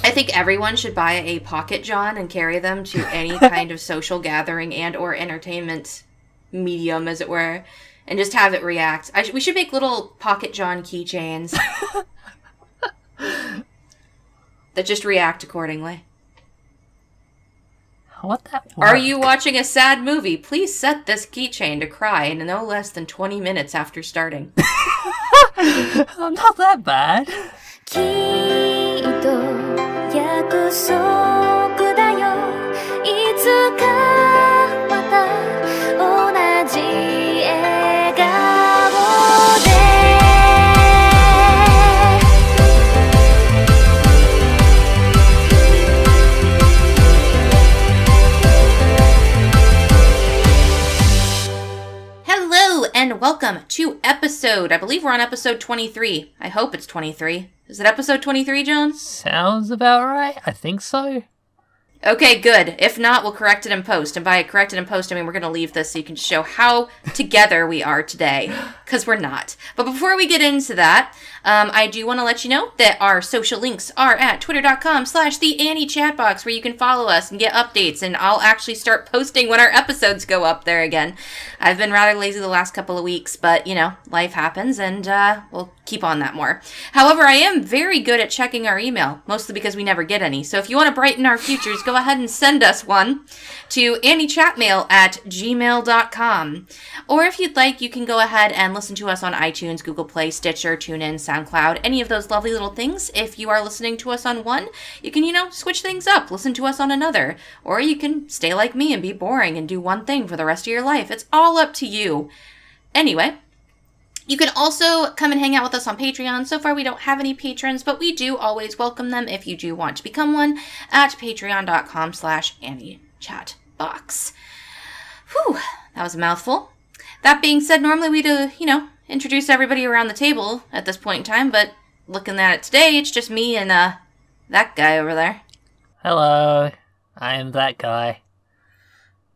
I think everyone should buy a pocket John and carry them to any kind of social gathering and or entertainment medium, as it were, and just have it react. We should make little pocket John keychains that just react accordingly. What that work? Are you watching a sad movie? Please set this keychain to cry in no less than 20 minutes after starting. I'm not that bad. きっと約束だよいつかまた同じ笑顔で Hello and welcome to I believe we're on episode 23. I hope it's 23. Is it episode 23, John? Sounds about right. I think so. Okay, good. If not, we'll correct it in post. And by correct it in post, I mean we're going to leave this so you can show how together we are today. Because we're not. But before we get into that, I do want to let you know that our social links are at twitter.com/theanniechatbox, where you can follow us and get updates. And I'll actually start posting when our episodes go up there again. I've been rather lazy the last couple of weeks, but, you know, life happens, and we'll keep on that more. However, I am very good at checking our email, mostly because we never get any. So if you want to brighten our futures, go ahead and send us one to anniechatmail@gmail.com. Or if you'd like, you can go ahead and listen to us on iTunes, Google Play, Stitcher, TuneIn, SoundCloud, any of those lovely little things. If you are listening to us on one, you can, switch things up, listen to us on another. Or you can stay like me and be boring and do one thing for the rest of your life. It's all up to you. Anyway, you can also come and hang out with us on Patreon. So far, we don't have any patrons, but we do always welcome them if you do want to become one at patreon.com/AnnieChatBox. Whew, that was a mouthful. That being said, normally we do, introduce everybody around the table at this point in time, but looking at it today, it's just me and that guy over there. Hello, I am that guy.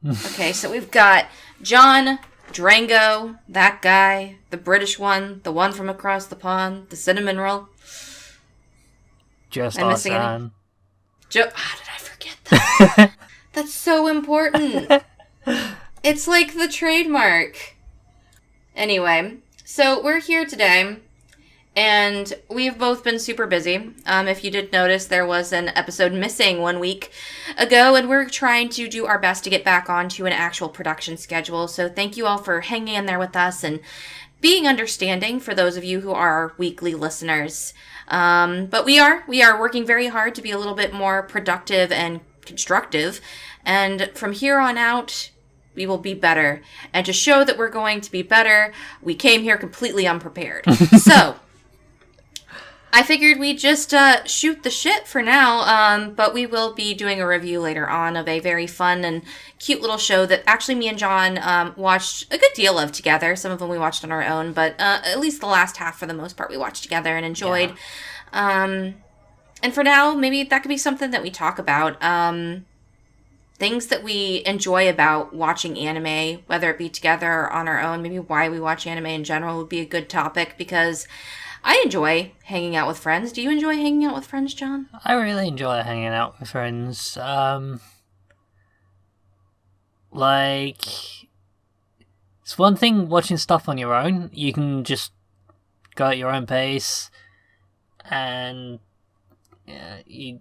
Okay, so we've got John, Drango, that guy, the British one, the one from across the pond, the cinnamon roll. Just I'm missing any? awesome. How did I forget that? That's so important. It's like the trademark. Anyway, so we're here today, and we've both been super busy. If you did notice, there was an episode missing 1 week ago, and we're trying to do our best to get back onto an actual production schedule. So thank you all for hanging in there with us and being understanding for those of you who are our weekly listeners. But we are working very hard to be a little bit more productive and constructive. And from here on out, we will be better. And to show that we're going to be better, we came here completely unprepared. So, I figured we'd just shoot the shit for now, but we will be doing a review later on of a very fun and cute little show that actually me and John watched a good deal of together. Some of them we watched on our own, but at least the last half, for the most part, we watched together and enjoyed. Yeah. And for now, maybe that could be something that we talk about. Things that we enjoy about watching anime, whether it be together or on our own. Maybe why we watch anime in general would be a good topic, because I enjoy hanging out with friends. Do you enjoy hanging out with friends, John? I really enjoy hanging out with friends. It's one thing watching stuff on your own. You can just go at your own pace, and you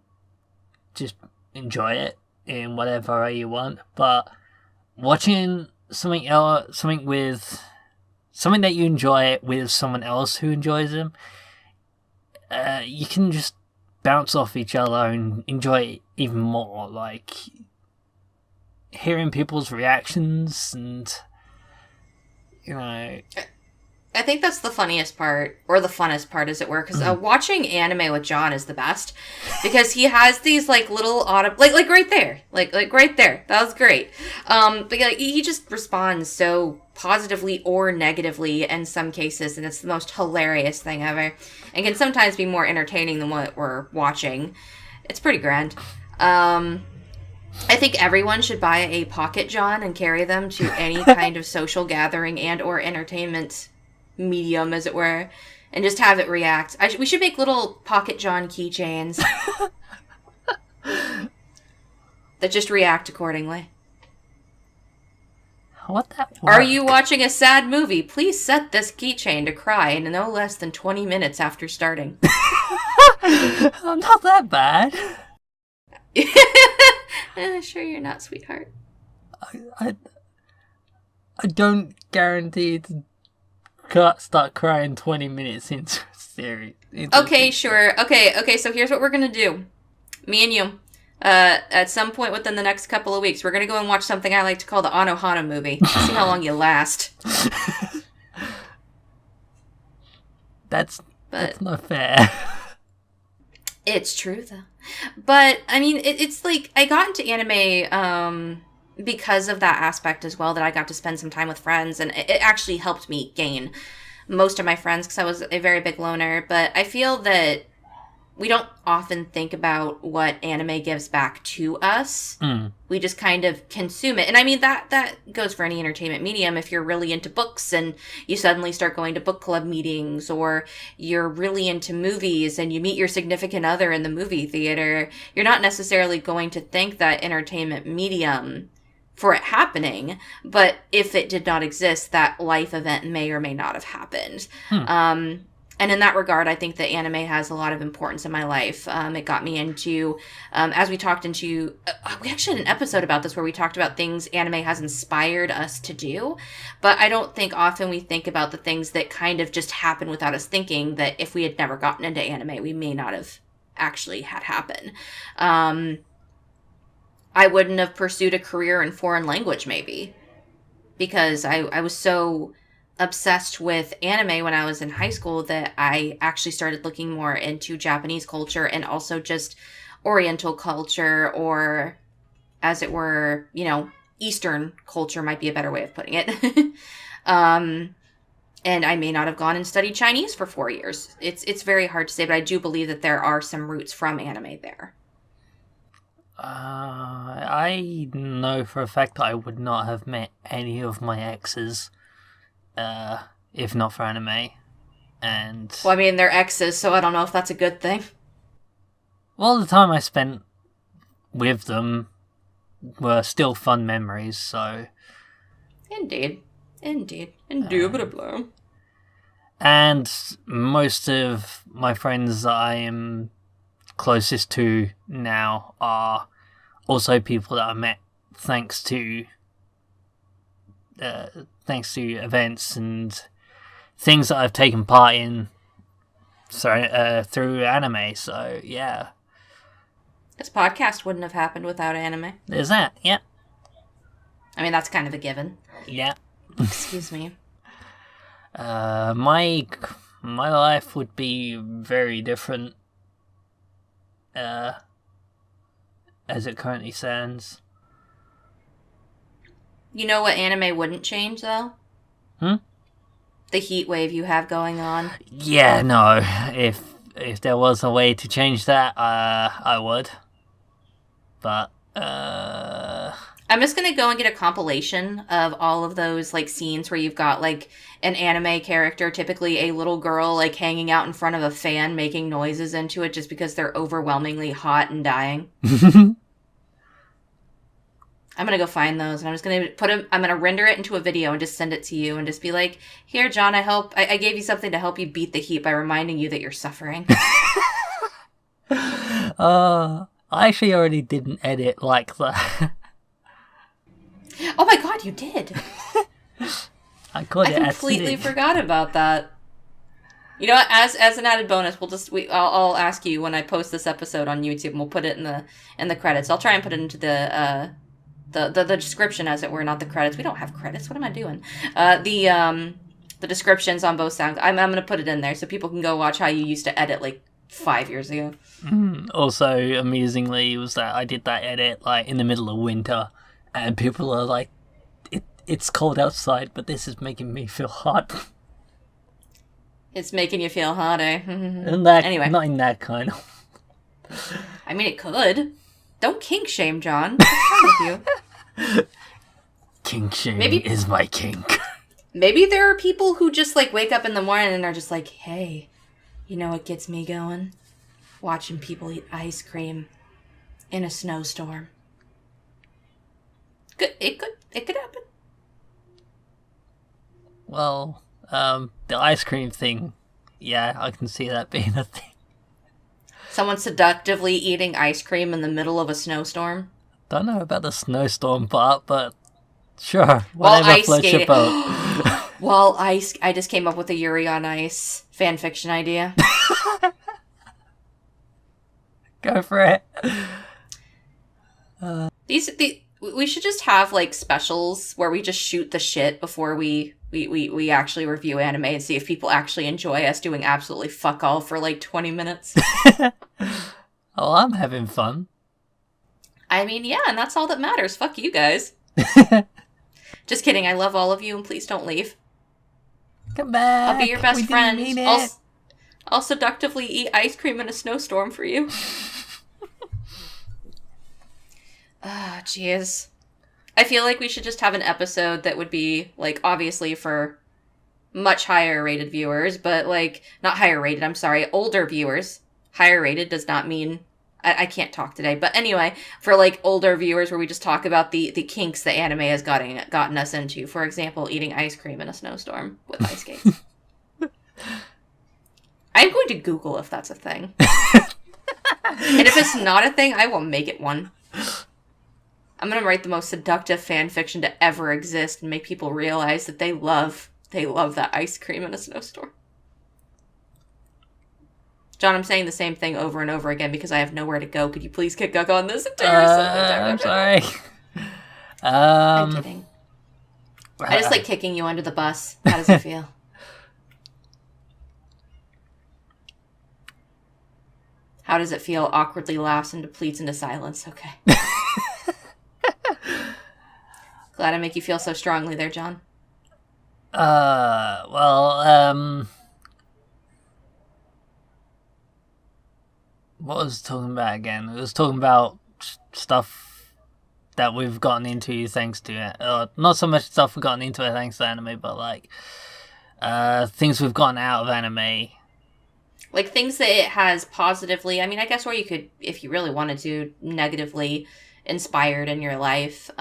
just enjoy it in whatever way you want. But watching something that you enjoy with someone else who enjoys them, you can just bounce off each other and enjoy it even more. Like hearing people's reactions and I think that's the funniest part, or the funnest part, as it were, because watching anime with John is the best, because he has these little audible, like right there, like right there. That was great. But he just responds so positively or negatively in some cases, and it's the most hilarious thing ever, and can sometimes be more entertaining than what we're watching. It's pretty grand. I think everyone should buy a pocket John and carry them to any kind of social gathering and or entertainment medium, as it were, and just have it react. We should make little pocket John keychains that just react accordingly. What that Are you watching a sad movie? Please set this keychain to cry in no less than 20 minutes after starting. I'm not that bad. Sure you're not, sweetheart. I don't guarantee to start crying 20 minutes into a series. Okay, sure. Okay, so here's what we're gonna do. Me and you. At some point within the next couple of weeks, we're gonna go and watch something I like to call the Anohana movie. See how long you last. That's not fair. It's true, though. But, I mean, it's like, I got into anime because of that aspect as well, that I got to spend some time with friends, and it actually helped me gain most of my friends, because I was a very big loner. But I feel that we don't often think about what anime gives back to us. We just kind of consume it. And I mean, that goes for any entertainment medium. If you're really into books and you suddenly start going to book club meetings, or you're really into movies and you meet your significant other in the movie theater, you're not necessarily going to thank that entertainment medium for it happening. But if it did not exist, that life event may or may not have happened. And in that regard, I think that anime has a lot of importance in my life. It got me into, as we talked into, we actually had an episode about this where we talked about things anime has inspired us to do. But I don't think often we think about the things that kind of just happen without us thinking, that if we had never gotten into anime, we may not have actually had happen. I wouldn't have pursued a career in foreign language, maybe, because I was so obsessed with anime when I was in high school that I actually started looking more into Japanese culture, and also just Oriental culture, or as it were, Eastern culture might be a better way of putting it. And I may not have gone and studied Chinese for 4 years. It's very hard to say, but I do believe that there are some roots from anime there. I know for a fact that I would not have met any of my exes if not for anime. And well, I mean, they're exes, so I don't know if that's a good thing. Well, the time I spent with them were still fun memories, so... Indeed. Indubitably. And most of my friends that I am closest to now are also people that I met thanks to events and things that I've taken part in through anime. So yeah, this podcast wouldn't have happened without anime. There's that. Yeah. I mean, that's kind of a given. Yeah. Excuse me. My life would be very different as it currently stands. You know what anime wouldn't change, though? The heat wave you have going on. Yeah, no. If there was a way to change that, I would. But, I'm just gonna go and get a compilation of all of those, scenes where you've got, an anime character, typically a little girl, hanging out in front of a fan, making noises into it just because they're overwhelmingly hot and dying. I'm gonna go find those, and I'm just gonna I'm gonna render it into a video and just send it to you, and just be like, here, John, I gave you something to help you beat the heat by reminding you that you're suffering. I actually already did an edit like that. Oh my god, you did! I completely forgot about that. You know what? As an added bonus, I'll ask you when I post this episode on YouTube, and we'll put it in the credits. I'll try and put it into the description, as it were, not the credits. We don't have credits. What am I doing? The descriptions on both sounds. I'm gonna put it in there so people can go watch how you used to edit 5 years ago. Also, amusingly, was that I did that edit in the middle of winter, and people are like, "It's cold outside, but this is making me feel hot." It's making you feel hot, eh? And anyway, not in that kind of. I mean, it could. Don't kink shame, John. What's wrong with you? Kink shaming is my kink. Maybe there are people who just wake up in the morning and are just like, hey, you know what gets me going? Watching people eat ice cream in a snowstorm. It could happen. Well, the ice cream thing, yeah, I can see that being a thing. Someone seductively eating ice cream in the middle of a snowstorm. Don't know about the snowstorm part, but sure, whatever ice floats your skating. boat. I just came up with a Yuri on Ice fanfiction idea. Go for it. We should just have like specials where we just shoot the shit before we actually review anime and see if people actually enjoy us doing absolutely fuck all for like 20 minutes. Oh, I'm having fun. I mean, yeah, and that's all that matters. Fuck you guys. Just kidding. I love all of you, and please don't leave. Come back. I'll be your best We friend. didn't mean it. I'll seductively eat ice cream in a snowstorm for you. Ah, jeez. I feel like we should just have an episode that would be, like, obviously for much higher rated viewers, but, like, not higher rated, I'm sorry, older viewers. Higher rated does not mean... I can't talk today, but anyway, for, like, older viewers where we just talk about the kinks that anime has gotten us into. For example, eating ice cream in a snowstorm with ice skates. I'm going to Google if that's a thing. And if it's not a thing, I will make it one. I'm going to write the most seductive fan fiction to ever exist and make people realize that they love that ice cream in a snowstorm. John, I'm saying the same thing over and over again because I have nowhere to go. Could you please kick Gug on this entire I'm sorry. I'm kidding. I just like kicking you under the bus. How does it feel? How does it feel? Awkwardly laughs and depletes into silence. Okay. Glad I make you feel so strongly there, John. What was I talking about again? It was talking about stuff that we've gotten into thanks to not so much stuff we've gotten into thanks to anime, but like things we've gotten out of anime. Like things that it has positively, I mean, I guess, or you could, if you really wanted to, negatively inspired in your life.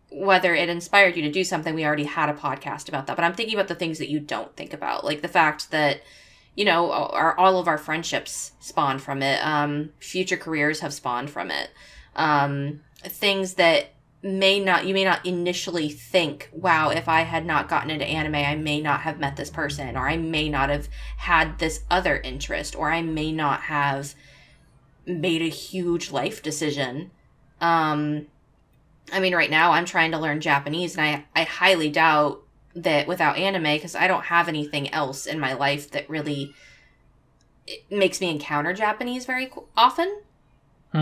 Whether it inspired you to do something, we already had a podcast about that. But I'm thinking about the things that you don't think about. Like the fact that, you know, all of our friendships spawned from it. Future careers have spawned from it. Things that you may not initially think, wow, if I had not gotten into anime, I may not have met this person, or I may not have had this other interest, or I may not have made a huge life decision. I mean, right now I'm trying to learn Japanese, and I highly doubt that without anime, because I don't have anything else in my life that really makes me encounter Japanese very often.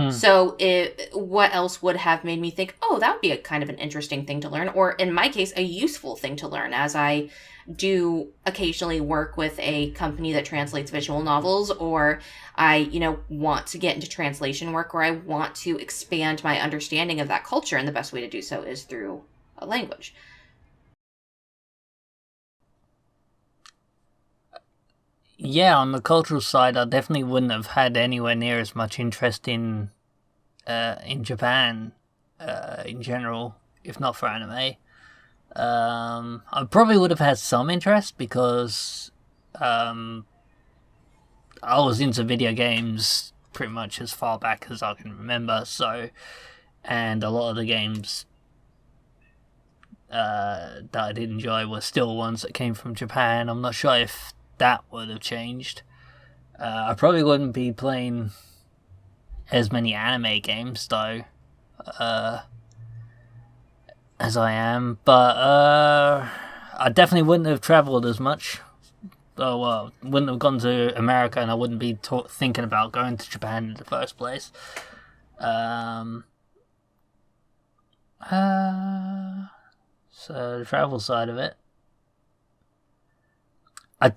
So what else would have made me think, oh, that would be a kind of an interesting thing to learn, or in my case, a useful thing to learn, as I do occasionally work with a company that translates visual novels, or I, you know, want to get into translation work, or I want to expand my understanding of that culture, and the best way to do so is through a language. Yeah, on the cultural side, I definitely wouldn't have had anywhere near as much interest in Japan in general, if not for anime. I probably would have had some interest because I was into video games pretty much as far back as I can remember. So, and a lot of the games that I did enjoy were still ones that came from Japan. I'm not sure if that would have changed. I probably wouldn't be playing as many anime games though as I am, but I definitely wouldn't have travelled as much. Wouldn't have gone to America, and I wouldn't be thinking about going to Japan in the first place. So the travel side of it, I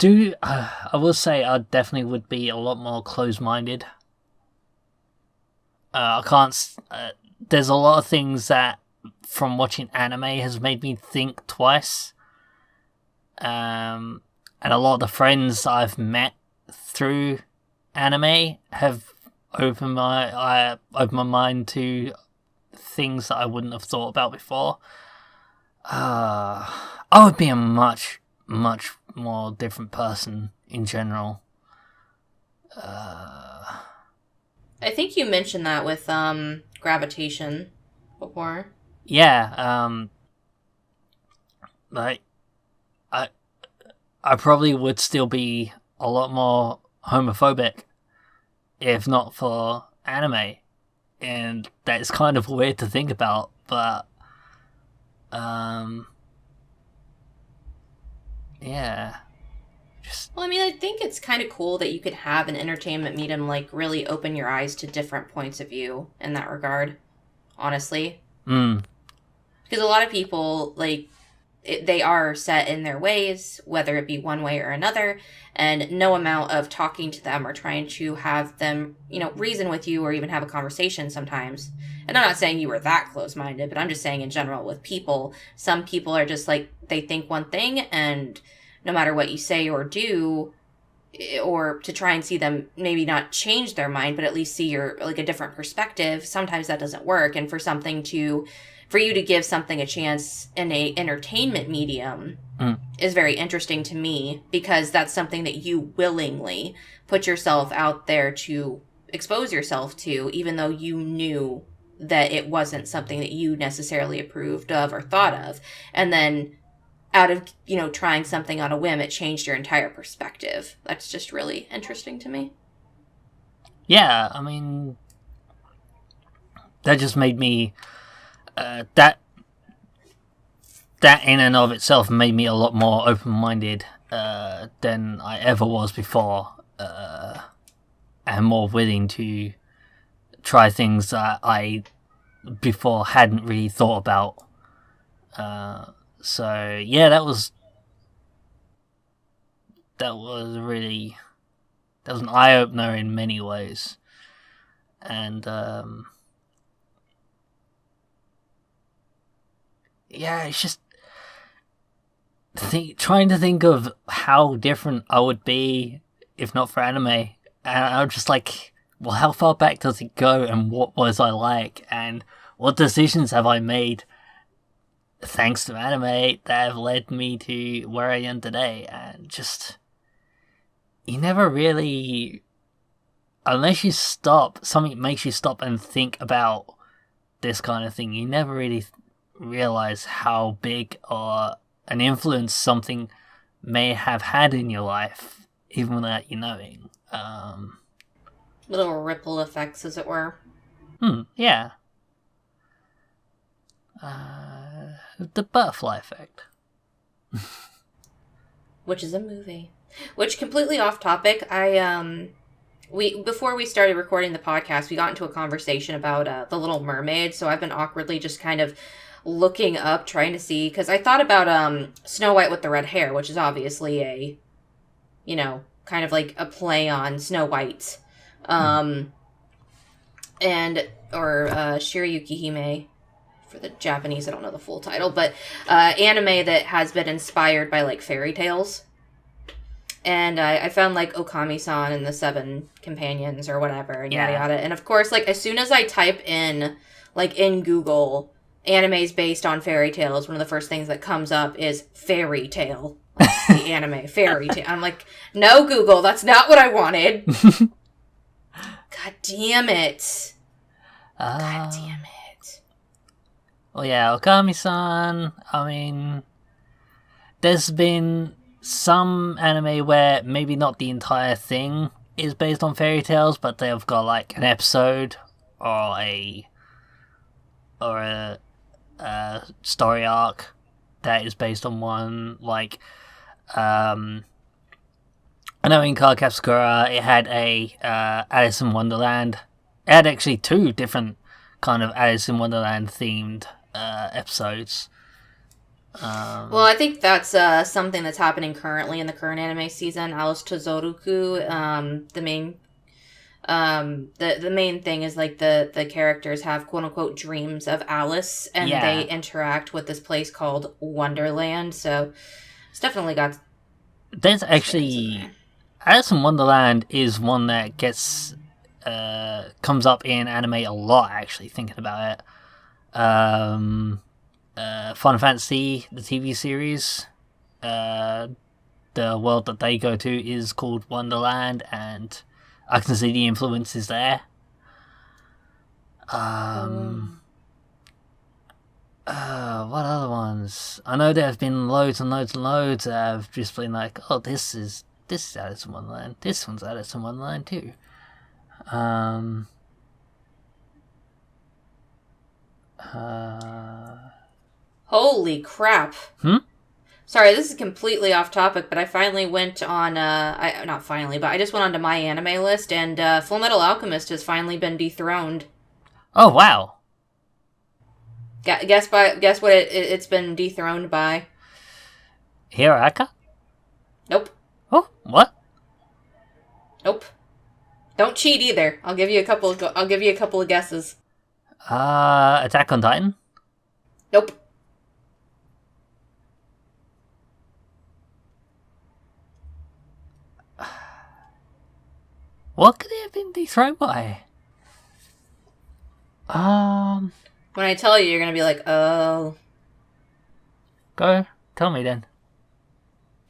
will say I definitely would be a lot more close-minded. I can't. There's a lot of things that from watching anime has made me think twice. And a lot of the friends I've met through anime have opened my mind to things that I wouldn't have thought about before, I would be a much, much more different person in general. I think you mentioned that with gravitation before. Yeah, like, I probably would still be a lot more homophobic if not for anime. And that's kind of weird to think about, but yeah. Well, I mean, I think it's kind of cool that you could have an entertainment medium like really open your eyes to different points of view in that regard, honestly. Because a lot of people, like, they are set in their ways, whether it be one way or another, and no amount of talking to them or trying to have them, reason with you or even have a conversation sometimes. And I'm not saying you were that close-minded, but I'm just saying in general with people, some people are just like, they think one thing, and no matter what you say or do, or to try and see them maybe not change their mind, but at least see a different perspective, sometimes that doesn't work. And for you to give something a chance in a entertainment medium is very interesting to me, because that's something that you willingly put yourself out there to expose yourself to, even though you knew that it wasn't something that you necessarily approved of or thought of. And then out of, trying something on a whim, it changed your entire perspective. That's just really interesting to me. Yeah, I mean, that just made me... that in and of itself made me a lot more open-minded than I ever was before, and more willing to try things that I before hadn't really thought about. So yeah, that was an eye-opener in many ways, and yeah, it's just trying to think of how different I would be if not for anime, and I'm just like, well, how far back does it go, and what was I like, and what decisions have I made thanks to anime that have led me to where I am today? And just, you never really, unless you stop, something makes you stop and think about this kind of thing, you never really realize how big or an influence something may have had in your life, even without you knowing. Little ripple effects, as it were. Yeah. The butterfly effect. Which is a movie. Which, completely off topic, before we started recording the podcast, we got into a conversation about The Little Mermaid, so I've been awkwardly just kind of looking up, trying to see, because I thought about Snow White with the red hair, which is obviously a, kind of like a play on Snow White, or Shirayuki Hime for the Japanese. I don't know the full title, but anime that has been inspired by like fairy tales. And I found like Okami-san and the Seven Companions or whatever, and yada yada. And of course, like as soon as I type in, like in Google, animes based on fairy tales, one of the first things that comes up is fairy tale. Like, the anime, fairy tale. I'm like, no, Google, that's not what I wanted. God damn it. God damn it. Well, yeah, Okami-san, I mean, there's been some anime where maybe not the entire thing is based on fairy tales, but they've got like an episode or a story arc that is based on one. Like, I know in Cardcaptor Sakura it had a Alice in Wonderland. It had actually two different kind of Alice in Wonderland themed episodes. Well, I think that's something that's happening currently in the current anime season. Alice to Zoruku, the main thing is like the characters have quote unquote dreams of Alice, and they interact with this place called Wonderland. So it's definitely got. There's actually Alice in Wonderland is one that gets comes up in anime a lot. Actually, thinking about it. Final Fantasy, the TV series. The world that they go to is called Wonderland, and I can see the influences there. What other ones? I know there have been loads and loads and loads that have just been like, oh, this is Alice in Wonderland. This one's Alice in Wonderland too. Holy crap. Sorry, this is completely off topic, but I finally went on, not finally, but I just went onto my anime list, and Full Metal Alchemist has finally been dethroned. Oh, wow. Guess what it's been dethroned by? Hiraka? Nope. Oh, what? Nope. Don't cheat either. I'll give you a couple of guesses. Attack on Titan? Nope. What could it have been dethroned by? When I tell you, you're gonna be like, oh. Go. Tell me then.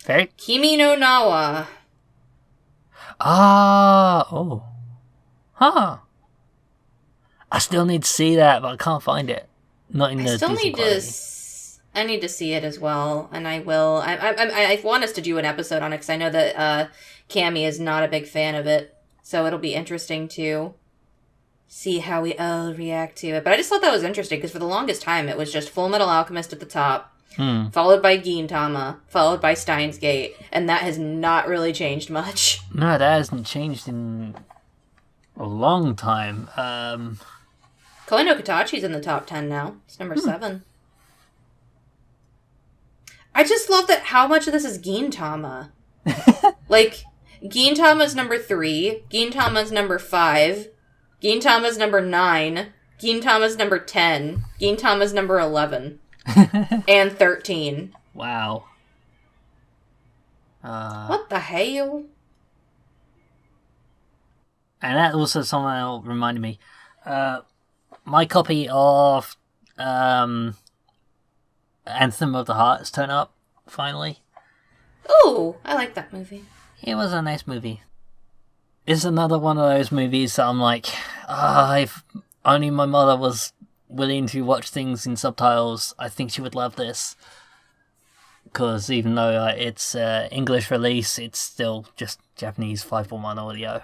Fairy? Kimi no Nawa. Oh. Huh. I still need to see that, but I can't find it. Not in the decent quality. I need to see it as well, and I will. I want us to do an episode on it, because I know that Cammy is not a big fan of it. So it'll be interesting to see how we all react to it. But I just thought that was interesting, because for the longest time, it was just Full Metal Alchemist at the top, followed by Gintama, followed by Steins Gate, and that has not really changed much. No, that hasn't changed in a long time. Koi no Katachi's in the top 10 now. It's number 7. I just love that how much of this is Gintama. Like, Gintama's number 3, Gintama's number 5, Gintama's number 9, Gintama's number 10, Gintama's number 11, and 13. Wow. What the hell? And that also somehow reminded me, my copy of Anthem of the Heart has turned up, finally. Ooh, I like that movie. It was a nice movie. It's another one of those movies that I'm like, if only my mother was willing to watch things in subtitles, I think she would love this. Because even though it's English release, it's still just Japanese 5.1 audio.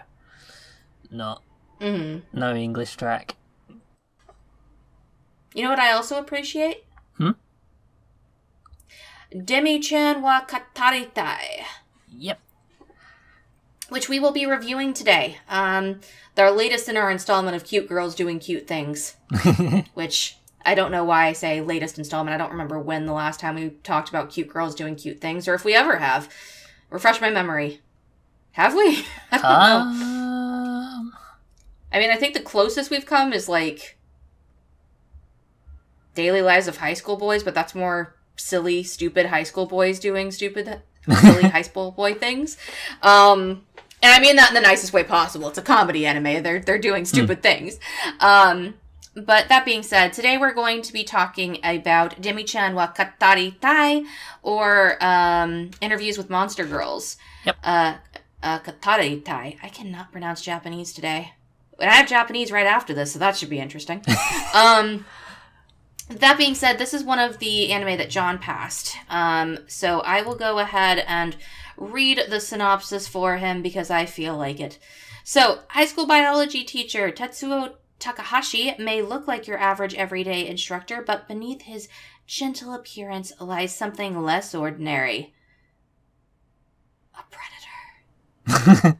No English track. You know what I also appreciate? Demi-chan wa Kataritai. Yep. Which we will be reviewing today. Their latest in our installment of Cute Girls Doing Cute Things. Which, I don't know why I say latest installment. I don't remember when the last time we talked about cute girls doing cute things, or if we ever have. Refresh my memory. Have we? I don't know. I mean, I think the closest we've come is, like, Daily Lives of High School Boys, but that's more silly, stupid high school boys doing stupid, silly high school boy things. And I mean that in the nicest way possible. It's a comedy anime. They're doing stupid things. But that being said, today we're going to be talking about Demi-chan wa Kataritai, or interviews with monster girls. Yep. Kataritai. I cannot pronounce Japanese today. And I have Japanese right after this, so that should be interesting. That being said, this is one of the anime that John passed. So I will go ahead and read the synopsis for him because I feel like it. So, high school biology teacher Tetsuo Takahashi may look like your average everyday instructor, but beneath his gentle appearance lies something less ordinary. A predator.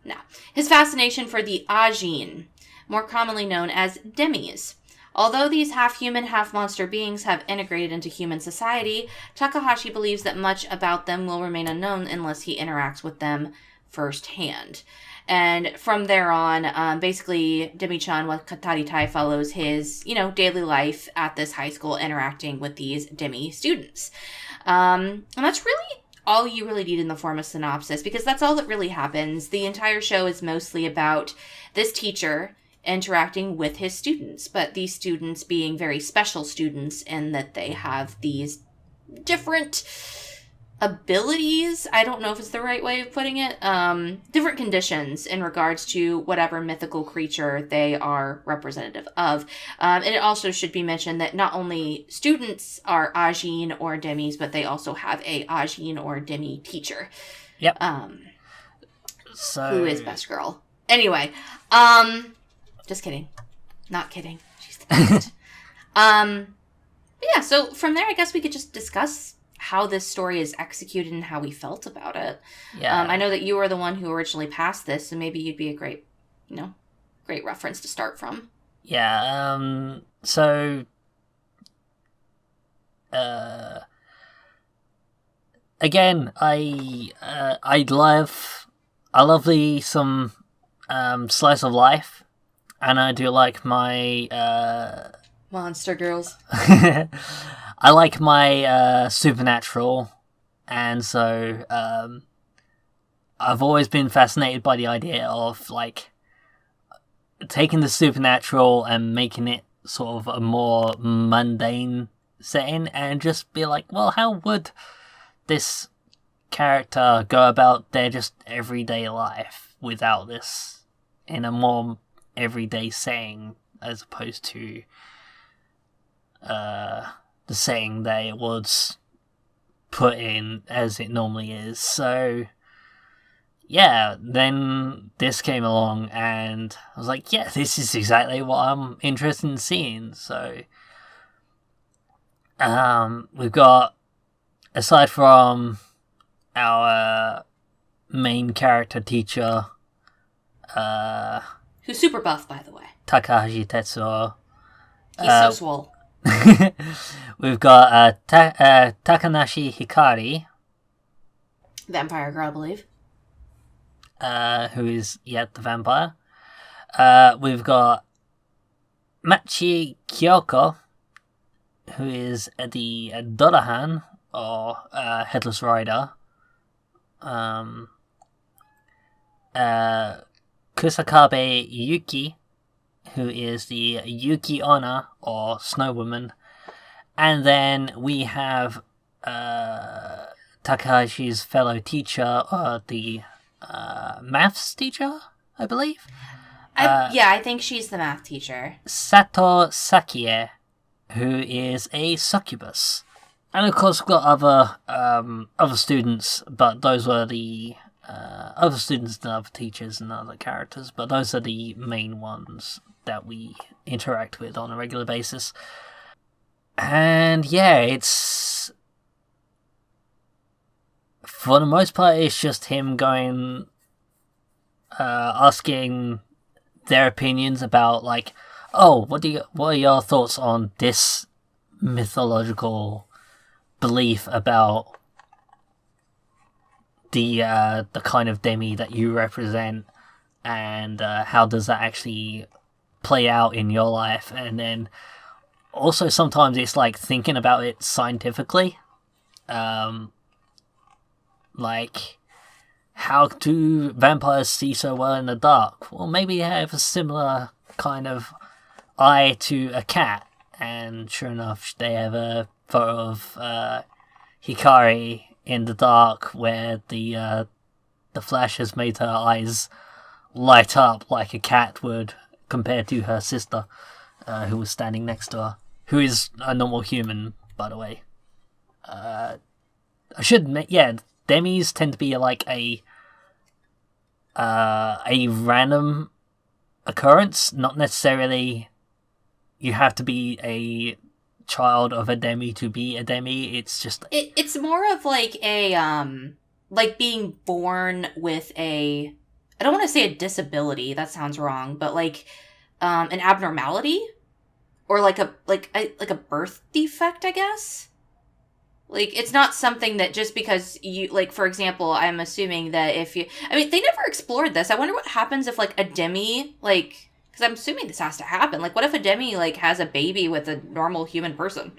Now, his fascination for the Ajin, more commonly known as Demis. Although these half-human, half-monster beings have integrated into human society, Takahashi believes that much about them will remain unknown unless he interacts with them firsthand. And from there on, basically, Demi-chan wa Kataritai follows his, daily life at this high school interacting with these Demi students. And that's really all you really need in the form of synopsis, because that's all that really happens. The entire show is mostly about this teacher interacting with his students, but these students being very special students in that they have these different abilities. I don't know if it's the right way of putting it. Different conditions in regards to whatever mythical creature they are representative of. And it also should be mentioned that not only students are Ajin or Demis, but they also have a Ajin or Demi teacher. Yep. Who is best girl. Anyway, just kidding. Not kidding. She's the best. Yeah, so from there, I guess we could just discuss how this story is executed and how we felt about it. Yeah. I know that you were the one who originally passed this, so maybe you'd be a great reference to start from. Yeah, so... again, I love some slice of life, and I do like my Monster girls. I like my supernatural, and so I've always been fascinated by the idea of like taking the supernatural and making it sort of a more mundane setting, and just be like, well, how would this character go about their just everyday life without this in a more everyday setting, as opposed to the setting that it was put in as it normally is. So yeah, then this came along and I was like, yeah, this is exactly what I'm interested in seeing. So we've got, aside from our main character teacher, who's super buff, by the way. Takahashi Tetsuo. He's so swole. We've got Takanashi Hikari, Vampire girl, I believe. Who is yet the vampire. We've got Machi Kyoko, who is the Dorahan, or Headless Rider. Kusakabe Yuki, who is the Yuki Onna, or Snow Woman. And then we have Takahashi's fellow teacher, the maths teacher, I believe. I think she's the math teacher. Sato Sakie, who is a succubus. And of course we've got other students, but those were the other students and other teachers and other characters, but those are the main ones that we interact with on a regular basis. And yeah, it's, for the most part, it's just him going, asking their opinions about, like, oh, what are your thoughts on this mythological belief about the kind of Demi that you represent, and how does that actually play out in your life? And then also sometimes it's like thinking about it scientifically, like, how do vampires see so well in the dark? Well, maybe they have a similar kind of eye to a cat, and sure enough, they have a photo of Hikari in the dark where the flash has made her eyes light up like a cat would, compared to her sister, who was standing next to her, who is a normal human, by the way. I should admit, yeah, Demis tend to be like a random occurrence, not necessarily you have to be a child of a Demi to be a Demi. It's just it's more of like a like being born with a, I don't want to say a disability, that sounds wrong, but like an abnormality, or like a birth defect, I guess. Like, it's not something that just because you, like, for example, I'm assuming that if you, I mean, they never explored this. I wonder what happens if, like, a Demi, like, because I'm assuming this has to happen. Like, what if a Demi, like, has a baby with a normal human person?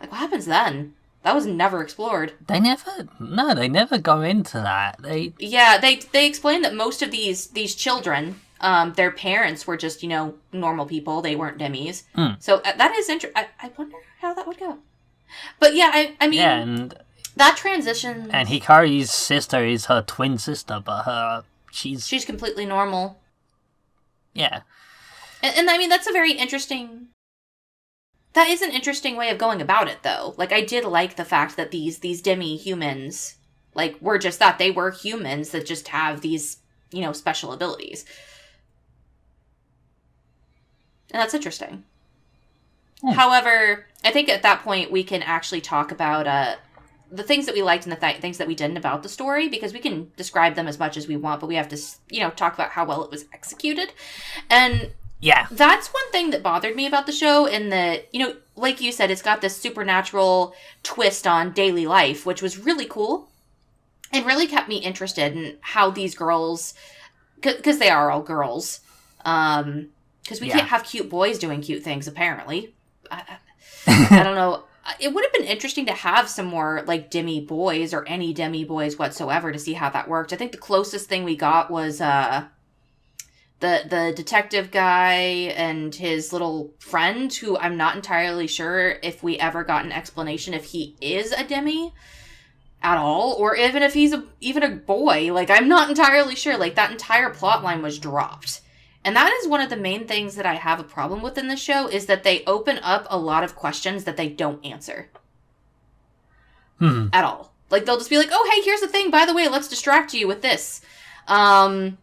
Like, what happens then? That was never explored. They never go into that. Yeah, they explain that most of these children Their parents were just, normal people. They weren't demis. So that is interesting. I wonder how that would go. But yeah, I mean, and that transition. And Hikari's sister is her twin sister, but she's completely normal. Yeah. And I mean, that's a very interesting... That is an interesting way of going about it, though. Like, I did like the fact that these demi-humans, like, were just that. They were humans that just have these, special abilities. And that's interesting. However, I think at that point we can actually talk about the things that we liked and the things that we didn't about the story, because we can describe them as much as we want, but we have to, talk about how well it was executed. And yeah, that's one thing that bothered me about the show, in that, like you said, it's got this supernatural twist on daily life, which was really cool and really kept me interested in how these girls, because they are all girls, because we can't have cute boys doing cute things, apparently. I don't know. It would have been interesting to have some more, like, demi boys or any demi boys whatsoever to see how that worked. I think the closest thing we got was the detective guy and his little friend, who I'm not entirely sure if we ever got an explanation if he is a demi at all, or even if he's even a boy. Like, I'm not entirely sure. Like, that entire plot line was dropped. And that is one of the main things that I have a problem with in the show, is that they open up a lot of questions that they don't answer. At all. Like, they'll just be like, oh, hey, here's the thing. By the way, let's distract you with this. And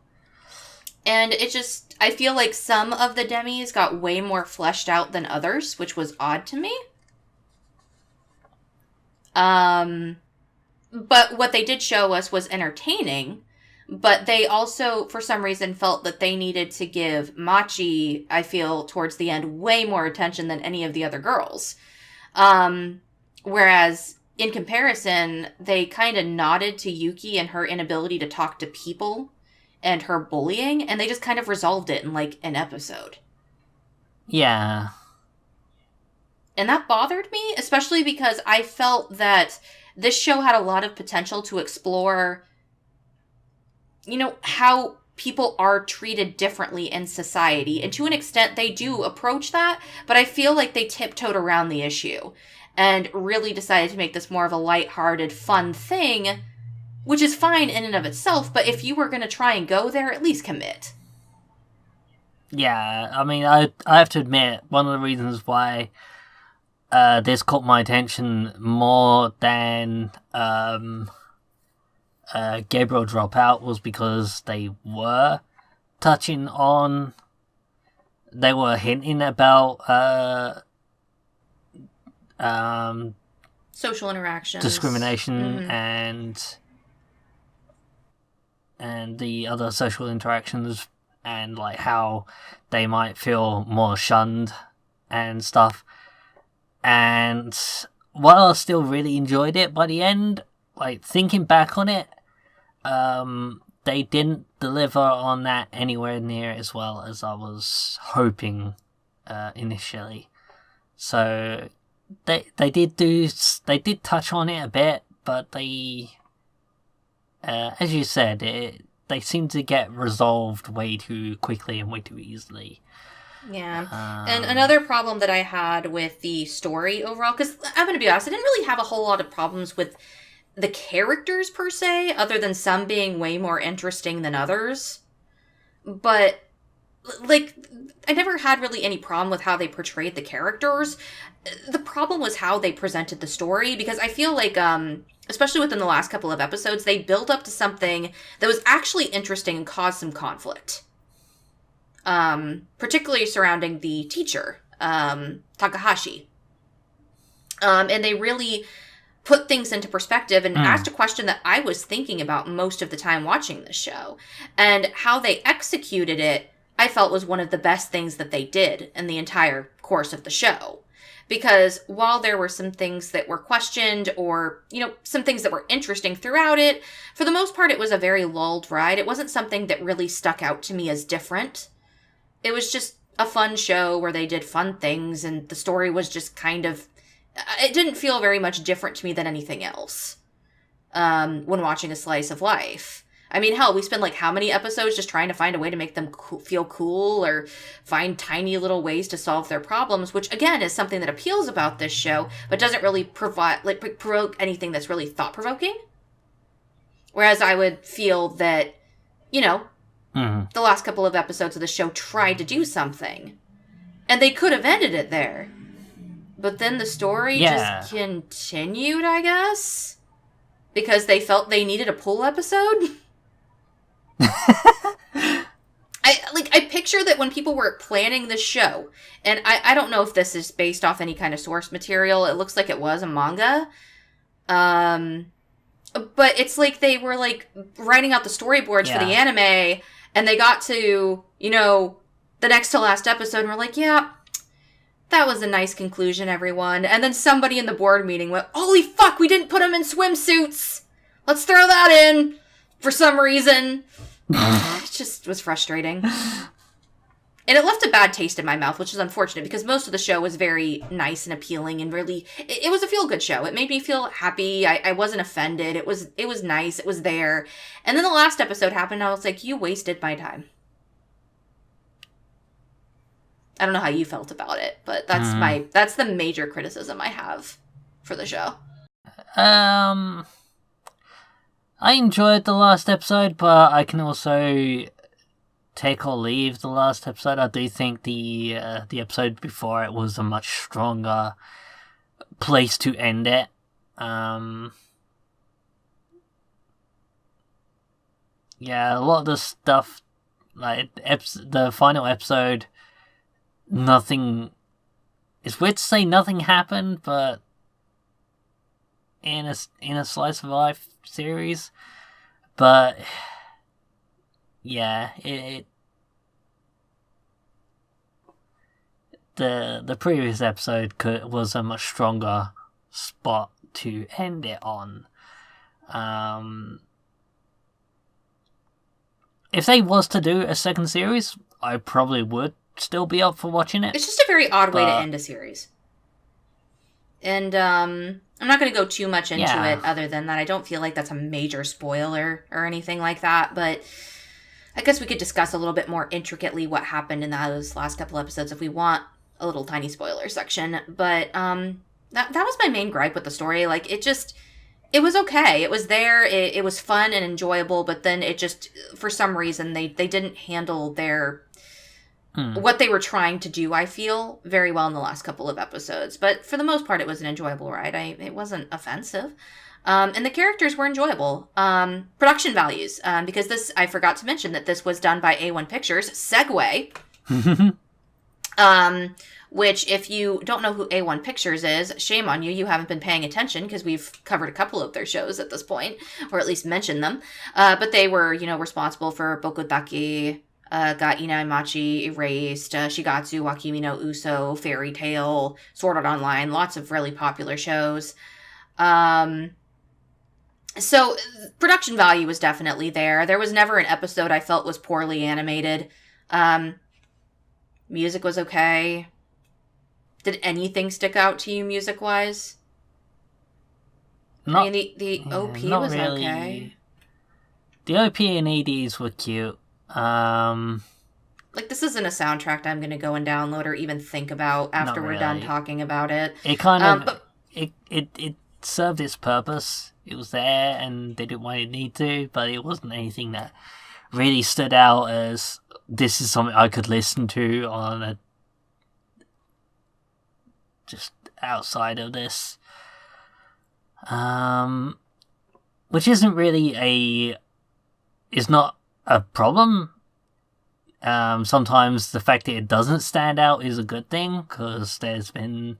it just, I feel like some of the demis got way more fleshed out than others, which was odd to me. But what they did show us was entertaining. But they also, for some reason, felt that they needed to give Machi, I feel, towards the end, way more attention than any of the other girls. Whereas, in comparison, they kind of nodded to Yuki and her inability to talk to people and her bullying, and they just kind of resolved it in, like, an episode. Yeah. And that bothered me, especially because I felt that this show had a lot of potential to explore, how people are treated differently in society. And to an extent, they do approach that, but I feel like they tiptoed around the issue and really decided to make this more of a lighthearted, fun thing, which is fine in and of itself, but if you were going to try and go there, at least commit. Yeah, I mean, I have to admit, one of the reasons why this caught my attention more than Gabriel Dropout was because they were hinting about social interactions, discrimination, and the other social interactions, and like how they might feel more shunned and stuff. And while I still really enjoyed it, by the end, like, thinking back on it, they didn't deliver on that anywhere near as well as I was hoping initially. So they did touch on it a bit, but they, as you said, they seem to get resolved way too quickly and way too easily. Yeah. And another problem that I had with the story overall, because I'm going to be honest, I didn't really have a whole lot of problems with the characters per se, other than some being way more interesting than others. But, like, I never had really any problem with how they portrayed the characters. The problem was how they presented the story, because I feel like, especially within the last couple of episodes, they built up to something that was actually interesting and caused some conflict. Particularly surrounding the teacher, Takahashi. And they really put things into perspective and asked a question that I was thinking about most of the time watching this show. And how they executed it, I felt, was one of the best things that they did in the entire course of the show. Because while there were some things that were questioned or, some things that were interesting throughout it, for the most part, it was a very lulled ride. It wasn't something that really stuck out to me as different. It was just a fun show where they did fun things, and the story was just kind of... It didn't feel very much different to me than anything else when watching a slice of life. I mean, hell, we spend like how many episodes just trying to find a way to make them feel cool or find tiny little ways to solve their problems, which again is something that appeals about this show, but doesn't really provoke anything that's really thought-provoking. Whereas I would feel that, you know, the last couple of episodes of the show tried to do something. And they could have ended it there. But then the story just continued, I guess. Because they felt they needed a pull episode. I picture that when people were planning the show, and I don't know if this is based off any kind of source material. It looks like it was a manga. But it's like they were like writing out the storyboards for the anime, and they got to, you know, the next to last episode, and we're like, yeah, that was a nice conclusion, everyone. And then somebody in the board meeting went, holy fuck, we didn't put them in swimsuits. Let's throw that in for some reason. It just was frustrating. And it left a bad taste in my mouth, which is unfortunate because most of the show was very nice and appealing and really, it was a feel-good show. It made me feel happy. I wasn't offended. It was nice. It was there. And then the last episode happened and I was like, you wasted my time. I don't know how you felt about it, but that's the major criticism I have for the show. I enjoyed the last episode, but I can also take or leave the last episode. I do think the episode before it was a much stronger place to end it. Yeah, a lot of the stuff, like the final episode, nothing. It's weird to say nothing happened, but in a slice of life series, but yeah, the previous episode was a much stronger spot to end it on. If they was to do a second series, I probably would still be up for watching it. It's just a very odd way to end a series. And I'm not going to go too much into it other than that I don't feel like that's a major spoiler or anything like that, but I guess we could discuss a little bit more intricately what happened in those last couple episodes if we want a little tiny spoiler section. But that was my main gripe with the story. Like, it was okay. It was there. It was fun and enjoyable, but then it just, for some reason, they didn't handle their what they were trying to do, I feel, very well in the last couple of episodes. But for the most part, it was an enjoyable ride. It wasn't offensive. And the characters were enjoyable. Production values, because this, I forgot to mention that this was done by A1 Pictures. Segue. Which, if you don't know who A1 Pictures is, shame on you. You haven't been paying attention because we've covered a couple of their shows at this point, or at least mentioned them. But they were, responsible for Bokudaki, Ga Inai Machi, Erased, Shigatsu, Wakimi no Uso, Fairy Tail, Sword Art Online, lots of really popular shows. So production value was definitely there. There was never an episode I felt was poorly animated. Music was okay. Did anything stick out to you music-wise? I mean, the OP was really okay. The OP and EDs were cute. Like, this isn't a soundtrack I'm going to go and download or even think about after we're done talking about it. It kind of... It served its purpose. It was there and they did what it needed to, but it wasn't anything that really stood out as this is something I could listen to on a... just outside of this. Which isn't really is not a problem. Sometimes the fact that it doesn't stand out is a good thing, because there's been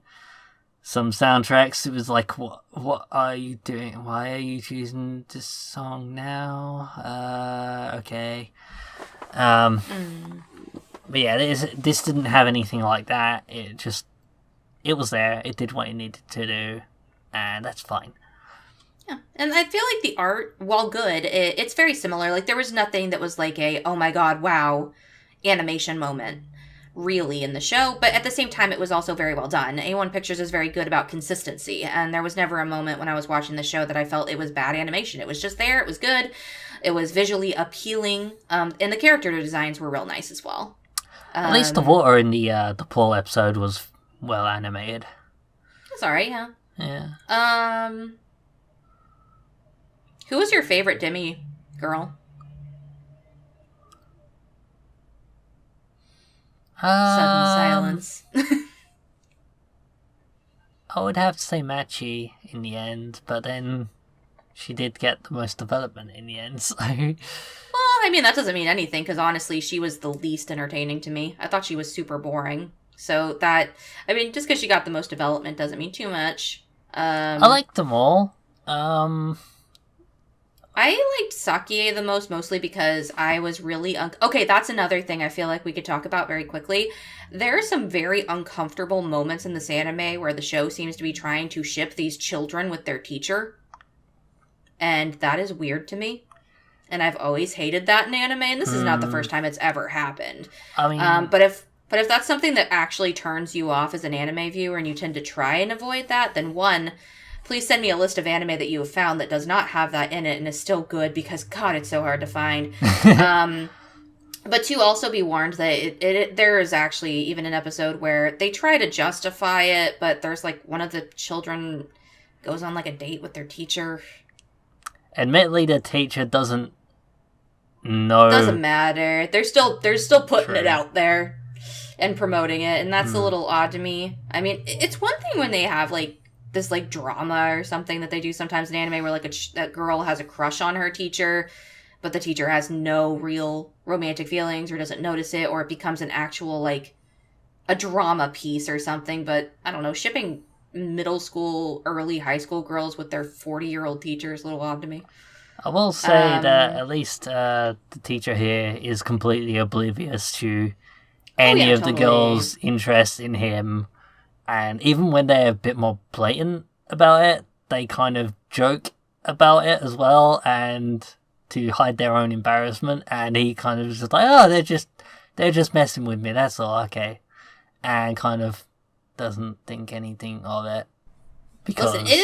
some soundtracks, it was like, what are you doing? Why are you choosing this song now? Okay. But yeah, this didn't have anything like that. It was there. It did what it needed to do, and that's fine. Yeah, and I feel like the art, while good, it's very similar. Like, there was nothing that was like a, oh my god, wow, animation moment, really, in the show. But at the same time, it was also very well done. A1 Pictures is very good about consistency, and there was never a moment when I was watching the show that I felt it was bad animation. It was just there. It was good. It was visually appealing, and the character designs were real nice as well. At least the water in the pool episode was well animated. It's alright, yeah. Yeah. Who was your favorite Demi girl? Sudden silence. I would have to say Machi in the end, but then she did get the most development in the end, so... Well, I mean, that doesn't mean anything, because honestly, she was the least entertaining to me. I thought she was super boring. So that... I mean, just because she got the most development doesn't mean too much. I liked them all. I liked Sakie the most, mostly because I was really... Okay, that's another thing I feel like we could talk about very quickly. There are some very uncomfortable moments in this anime where the show seems to be trying to ship these children with their teacher. And that is weird to me. And I've always hated that in anime, and this is not the first time it's ever happened. I mean... But if that's something that actually turns you off as an anime viewer and you tend to try and avoid that, then one... Please send me a list of anime that you have found that does not have that in it and is still good, because, God, it's so hard to find. But two, also be warned that there is actually even an episode where they try to justify it, but there's, like, one of the children goes on, like, a date with their teacher. Admittedly, the teacher doesn't know... Doesn't matter. They're still putting True. it out there and promoting it, and that's a little odd to me. I mean, it's one thing when they have, like, this, like, drama or something that they do sometimes in anime where, like, that girl has a crush on her teacher, but the teacher has no real romantic feelings or doesn't notice it, or it becomes an actual, like, a drama piece or something. But, I don't know, shipping middle school, early high school girls with their 40-year-old teacher is a little odd to me. I will say that at least the teacher here is completely oblivious to any of the girls' interest in him. And even when they're a bit more blatant about it, they kind of joke about it as well, and to hide their own embarrassment. And he kind of just like, oh, they're just messing with me. That's all, okay. And kind of doesn't think anything of it. Because... Listen, it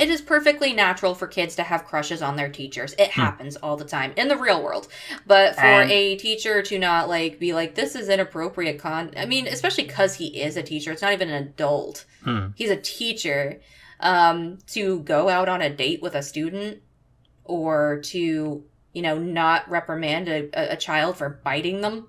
is perfectly natural for kids to have crushes on their teachers. It happens all the time in the real world. But for a teacher to not, like, be like, this is inappropriate I mean, especially because he is a teacher. It's not even an adult. He's a teacher. To go out on a date with a student, or to, you know, not reprimand a child for biting them.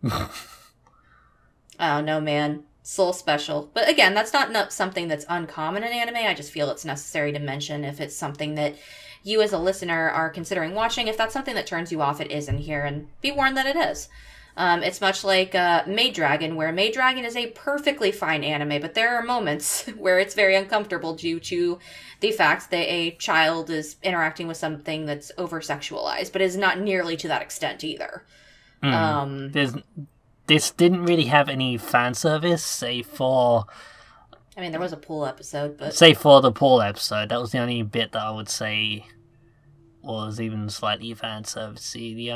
Oh, no, man. Soul special. But again, that's not something that's uncommon in anime. I just feel it's necessary to mention if it's something that you as a listener are considering watching. If that's something that turns you off, it is in here, and be warned that it is. It's much like Maid Dragon, where Maid Dragon is a perfectly fine anime, but there are moments where it's very uncomfortable due to the fact that a child is interacting with something that's over-sexualized, but is not nearly to that extent either. This didn't really have any fan service, save for... I mean, there was a pool episode, but... Save for the pool episode. That was the only bit that I would say was even slightly fan servicey. The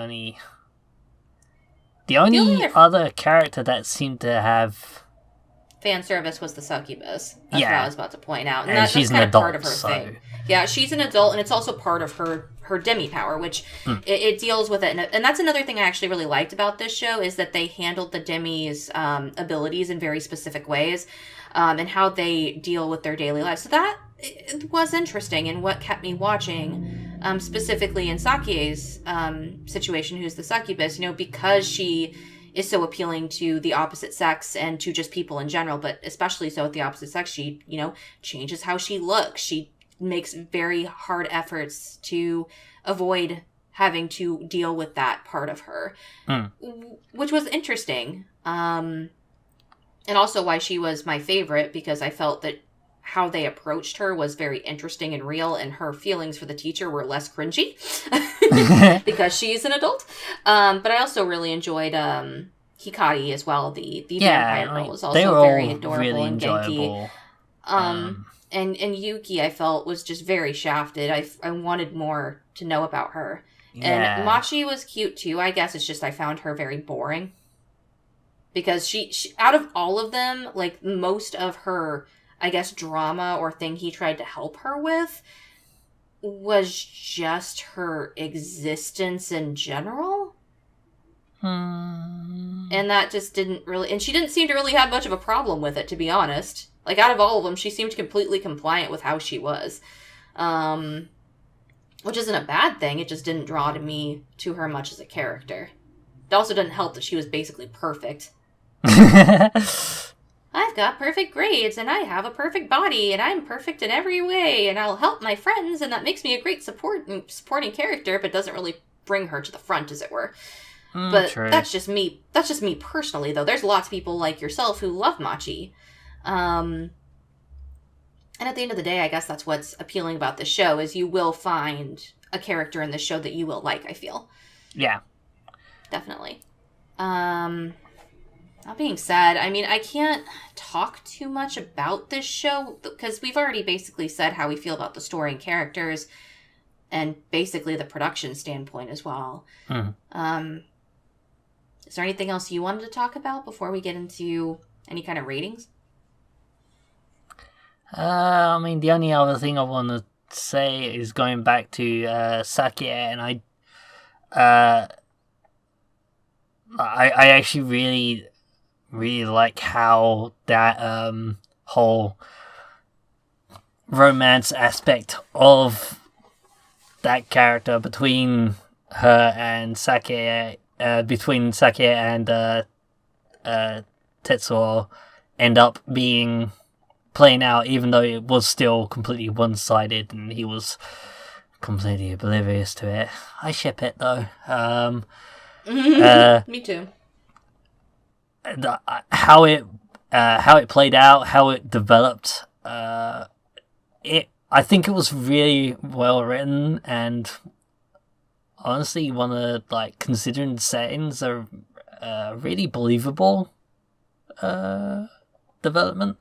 only other character that seemed to have... fan service was the succubus. That's what I was about to point out. And she's an adult, part of her thing. Yeah, she's an adult, and it's also part of her demi power, which it deals with it. And that's another thing I actually really liked about this show, is that they handled the demi's abilities in very specific ways, and how they deal with their daily lives. So that it was interesting, and what kept me watching, specifically in Sakie's situation, who's the succubus, you know, because she is so appealing to the opposite sex and to just people in general, but especially so with the opposite sex, she, you know, changes how she looks. She makes very hard efforts to avoid having to deal with that part of her, which was interesting. And also why she was my favorite, because I felt that how they approached her was very interesting and real, and her feelings for the teacher were less cringy because she's an adult. But I also really enjoyed Hikari as well. The vampire girl was also very adorable really and genki. And Yuki, I felt, was just very shafted. I wanted more to know about her. Yeah. And Machi was cute too. I guess it's just I found her very boring. Because she out of all of them, like, most of her, I guess, drama or thing he tried to help her with was just her existence in general. And that just didn't really... And she didn't seem to really have much of a problem with it, to be honest. Like, out of all of them, she seemed completely compliant with how she was. Which isn't a bad thing, it just didn't draw to her much as a character. It also didn't help that she was basically perfect. I've got perfect grades, and I have a perfect body, and I'm perfect in every way, and I'll help my friends, and that makes me a great supporting character, but doesn't really bring her to the front, as it were. But true. That's just me personally, though. There's lots of people like yourself who love Machi. And at the end of the day, I guess that's what's appealing about this show, is you will find a character in this show that you will like, I feel. Yeah. Definitely. That being said, I mean, I can't talk too much about this show, because we've already basically said how we feel about the story and characters, and basically the production standpoint as well. Is there anything else you wanted to talk about before we get into any kind of ratings? I mean, the only other thing I want to say is going back to Sakie, and I actually really, really like how that whole romance aspect of that character between her and Sakie, between Sakie and Tetsuo, end up being playing out, even though it was still completely one-sided and he was completely oblivious to it. I ship it though. Me too. How it played out, how it developed, I think it was really well written, and honestly, one of considering the settings, are really believable development.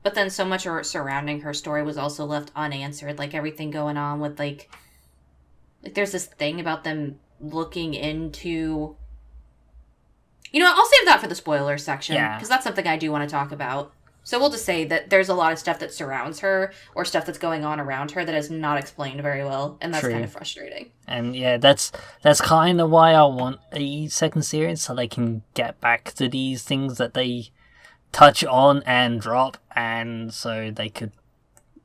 But then so much surrounding her story was also left unanswered, like everything going on with like there's this thing about them looking into, I'll save that for the spoiler section, because that's something I do want to talk about. So we'll just say that there's a lot of stuff that surrounds her, or stuff that's going on around her, that is not explained very well, and that's kind of frustrating. And yeah, that's kind of why I want a second series, so they can get back to these things that they touch on and drop, and so they could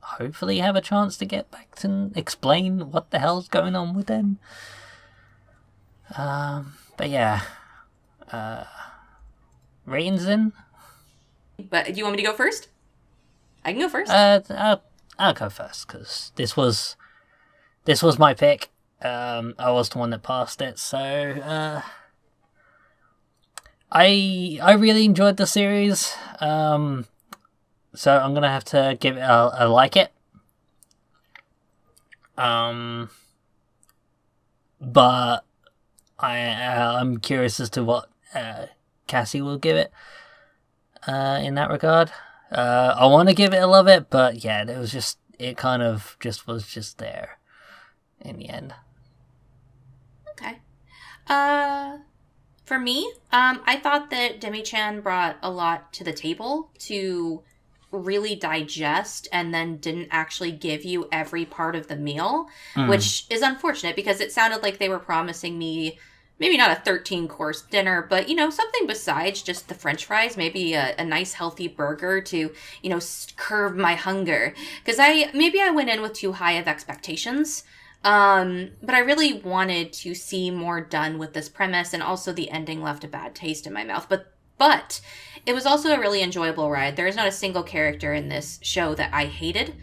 hopefully have a chance to get back to explain what the hell's going on with them. But yeah, ratings in. But do you want me to go first? I can go first. I'll go first, because this was my pick. I was the one that passed it, so I really enjoyed the series. So I'm gonna have to give it a like it. But I'm curious as to what Cassie will give it. In that regard, I want to give it a love it, but yeah, it kind of was just there in the end. Okay. For me, I thought that Demi-chan brought a lot to the table to really digest, and then didn't actually give you every part of the meal, which is unfortunate, because it sounded like they were promising me maybe not a 13-course dinner, but, something besides just the french fries, maybe a nice healthy burger to, curb my hunger. Because I went in with too high of expectations, but I really wanted to see more done with this premise, and also the ending left a bad taste in my mouth. But it was also a really enjoyable ride. There is not a single character in this show that I hated,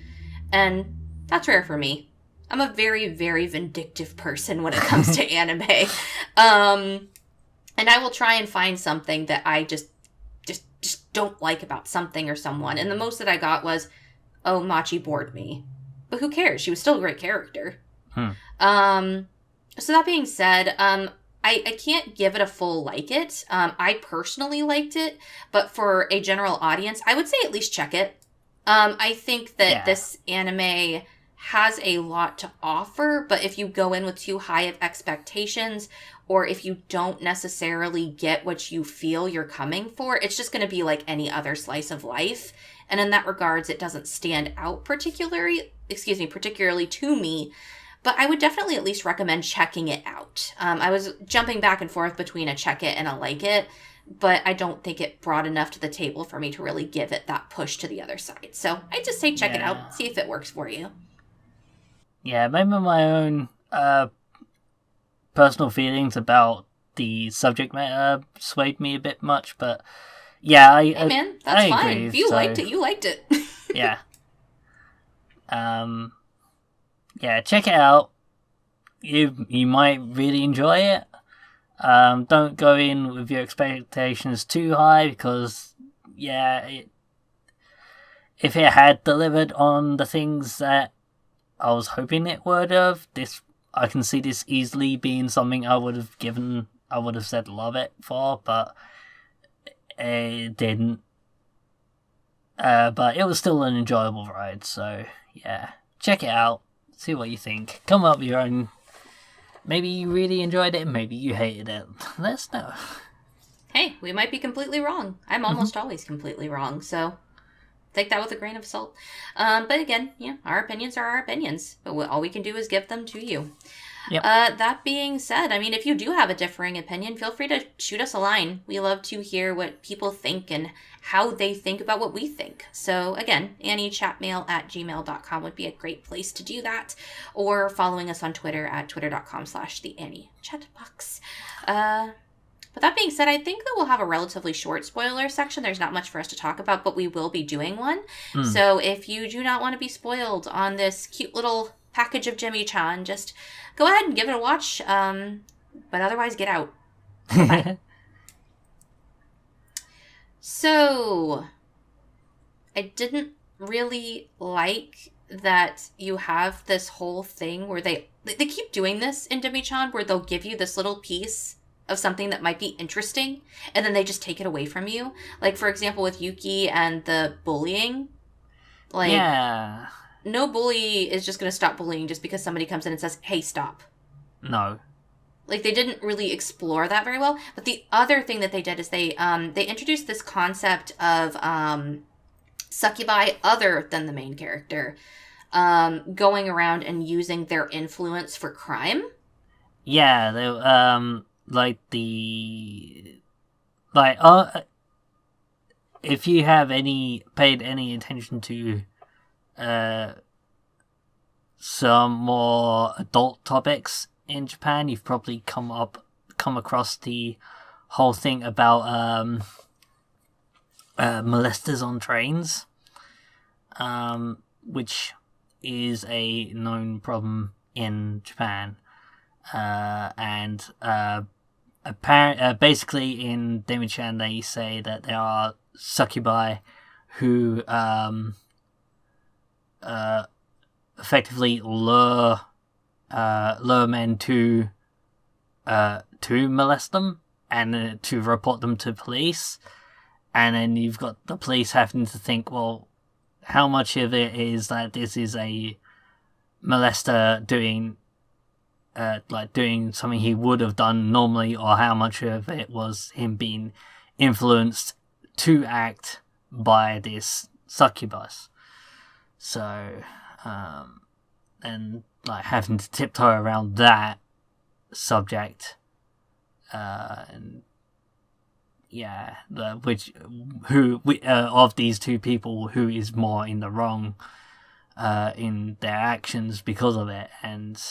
and that's rare for me. I'm a very, very vindictive person when it comes to anime. And I will try and find something that I just don't like about something or someone. And the most that I got was, oh, Machi bored me. But who cares? She was still a great character. So that being said, I can't give it a full like it. I personally liked it, but for a general audience, I would say at least check it. I think that this anime has a lot to offer, but if you go in with too high of expectations, or if you don't necessarily get what you feel you're coming for, it's just going to be like any other slice of life, And in that regards, it doesn't stand out particularly to me. But I would definitely at least recommend checking it out. I was jumping back and forth between a check it and a like it, but I don't think it brought enough to the table for me to really give it that push to the other side. So I'd just say check it out, see if it works for you. Yeah, maybe my own personal feelings about the subject matter swayed me a bit much, but yeah, hey man, that's fine. Agree, if you liked it, you liked it. Yeah. Yeah, check it out. You might really enjoy it. Don't go in with your expectations too high because, if it had delivered on the things that I was hoping it would have, I can see this easily being something I would have said love it for, but it didn't. But it was still an enjoyable ride, so yeah, check it out. See what you think. Come up with your own. Maybe you really enjoyed it, maybe you hated it. Let us know. Hey, we might be completely wrong. I'm almost always completely wrong, so take that with a grain of salt. But again, our opinions are our opinions. But all we can do is give them to you. Yep. That being said, I mean, if you do have a differing opinion, feel free to shoot us a line. We love to hear what people think and how they think about what we think. So again, anniechatmail@gmail.com would be a great place to do that. Or following us on Twitter at twitter.com/theanniechatbox. But that being said, I think that we'll have a relatively short spoiler section. There's not much for us to talk about, but we will be doing one. So if you do not want to be spoiled on this cute little package of Demi-chan, just go ahead and give it a watch. But otherwise, get out. Bye. So, I didn't really like that you have this whole thing where they keep doing this in Demi-chan, where they'll give you this little piece of something that might be interesting, and then they just take it away from you. Like, for example, with Yuki and the bullying. Like, yeah. No bully is just going to stop bullying just because somebody comes in and says, hey, stop. No. Like, they didn't really explore that very well. But the other thing that they did is they introduced this concept of succubi other than the main character going around and using their influence for crime. Yeah, they if you have paid any attention to some more adult topics in Japan, you've probably come across the whole thing about molesters on trains, which is a known problem in Japan, and basically in Demi-chan they say that there are succubi who effectively lure men to molest them and to report them to police, and then you've got the police having to think, well, how much of it is that this is a molester doing something he would have done normally, or how much of it was him being influenced to act by this succubus. So, and having to tiptoe around that subject, and yeah, of these two people, who is more in the wrong in their actions because of it, and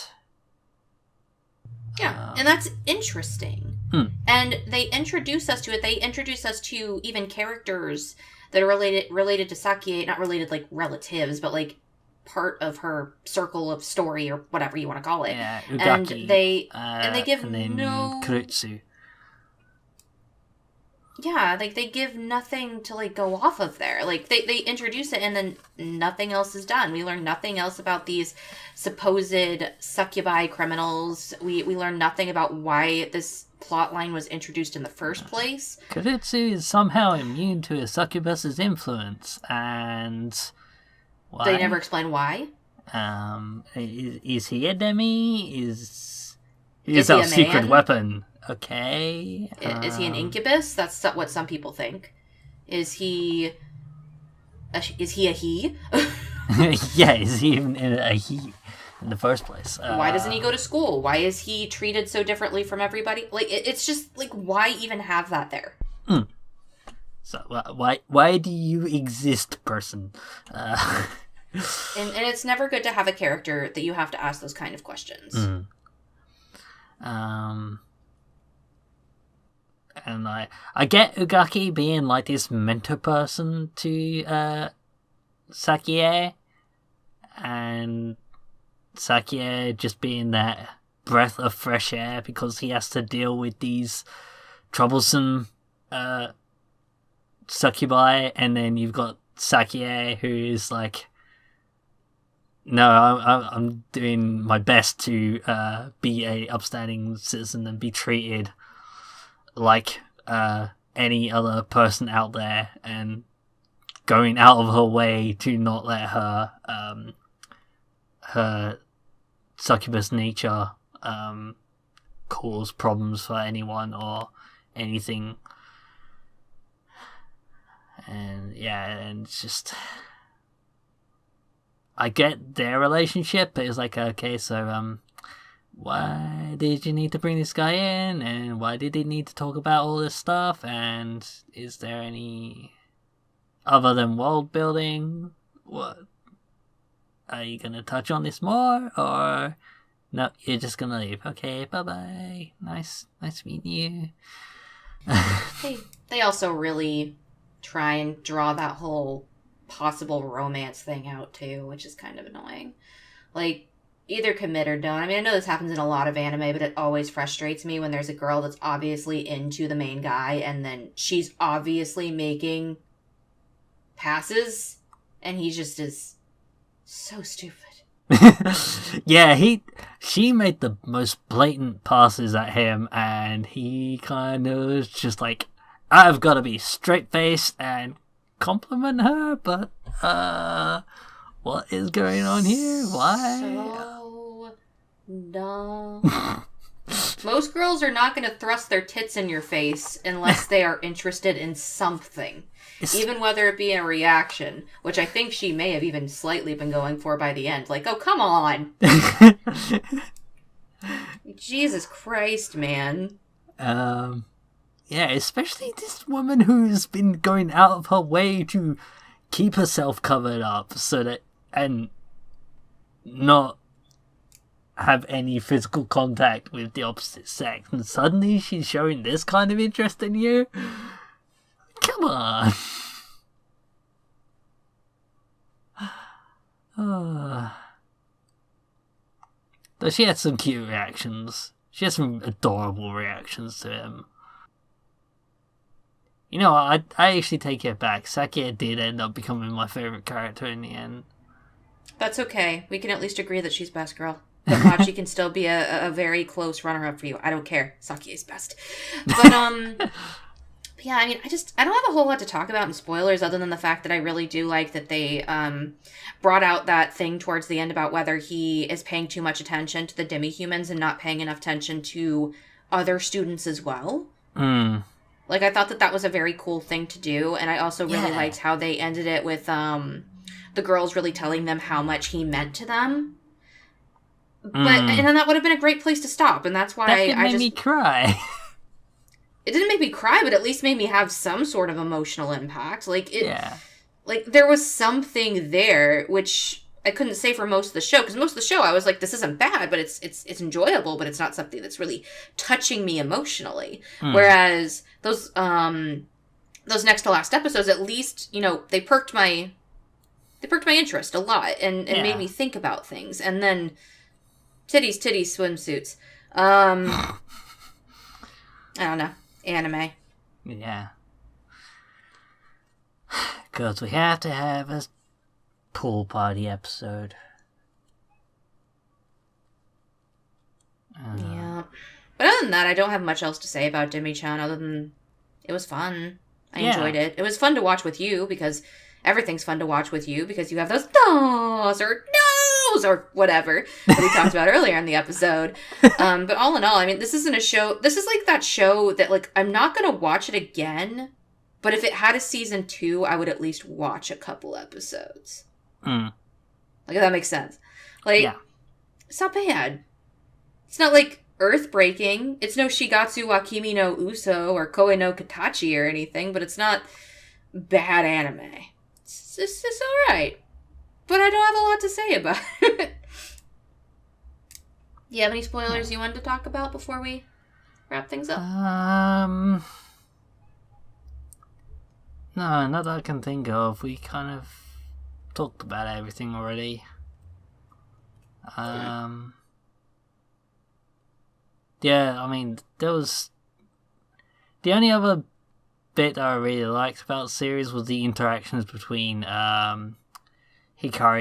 yeah, and that's interesting. And they introduce us to it. They introduce us to even characters that are related to Sakie, not related like relatives, but like part of her circle of story or whatever you want to call it. Yeah, Ugaki, and they give no Kurutsu. Yeah, like they give nothing to like go off of there. Like they introduce it and then nothing else is done. We learn nothing else about these supposed succubi criminals. We learn nothing about why this plot line was introduced in the first place. Kurutsu is somehow immune to a succubus's influence, and why? They never explain why. Is he a demi? Is he our a secret man? Weapon? Okay. Is he an incubus? That's what some people think. Is he Is he a he? Yeah, is he even a he in the first place? Why doesn't he go to school? Why is he treated so differently from everybody? Like, it's just, like, why even have that there? So, why do you exist, person? And it's never good to have a character that you have to ask those kind of questions. And I get Ugaki being like this mentor person to Sakie, and Sakie just being that breath of fresh air because he has to deal with these troublesome succubi, and then you've got Sakie who is like, no, I'm doing my best to be a upstanding citizen and be treated like any other person out there, and going out of her way to not let her her succubus nature cause problems for anyone or anything. And it's just, I get their relationship, but it's like, okay, so why did you need to bring this guy in, and why did they need to talk about all this stuff, and is there any other than world building? What are you gonna touch on this more, or no, you're just gonna leave? Okay, bye. Nice meeting you. They also really try and draw that whole possible romance thing out too, which is kind of annoying. Like, either commit or don't. I mean, I know this happens in a lot of anime, but it always frustrates me when there's a girl that's obviously into the main guy, and then she's obviously making passes, and he just is so stupid. Yeah, she made the most blatant passes at him, and he kind of was just like, I've got to be straight-faced and compliment her, but what is going on here? Why? So dumb. Most girls are not going to thrust their tits in your face unless they are interested in something. Even whether it be a reaction, which I think she may have even slightly been going for by the end. Like, oh, come on. Jesus Christ, man. Yeah, especially this woman who's been going out of her way to keep herself covered up so that, and not have any physical contact with the opposite sex, and suddenly she's showing this kind of interest in you? Come on. Though she had some cute reactions. She had some adorable reactions to him. You know, I actually take it back. Sakie did end up becoming my favourite character in the end. That's okay. We can at least agree that she's best girl. But Machi can still be a very close runner-up for you. I don't care. Sakie is best. But, yeah, I mean, I don't have a whole lot to talk about in spoilers other than the fact that I really do like that they brought out that thing towards the end about whether he is paying too much attention to the demi-humans and not paying enough attention to other students as well. Like, I thought that was a very cool thing to do, and I also really liked how they ended it with the girls really telling them how much he meant to them. But and then that would have been a great place to stop, and that's why that made me cry. It didn't make me cry, but at least made me have some sort of emotional impact. Like, there was something there, which I couldn't say for most of the show, because most of the show I was like, this isn't bad, but it's enjoyable, but it's not something that's really touching me emotionally. Whereas those next to last episodes, at least, you know, they perked my interest a lot and made me think about things. And then titties, swimsuits. I don't know. Anime. Yeah. Because we have to have a pool party episode. Yeah. But other than that, I don't have much else to say about Demi-chan other than it was fun. I enjoyed it. It was fun to watch with you because everything's fun to watch with you because you have those no's or no's or whatever that we talked about earlier in the episode. But all in all, I mean, this isn't a show. This is like that show that, like, I'm not going to watch it again But if it had a season 2, I would at least watch a couple episodes. Mm. Like, if that makes sense. Like, Yeah. It's not bad. It's not, like, earth-breaking. It's no Shigatsu wa Kimi no Uso or Koe no Katachi or anything, but it's not bad anime. It's just alright. But I don't have a lot to say about it. You have any spoilers you wanted to talk about before we wrap things up? No, not that I can think of. We kind of talked about everything already. Yeah, I mean, there was... The only other bit that I really liked about the series was the interactions between Hikari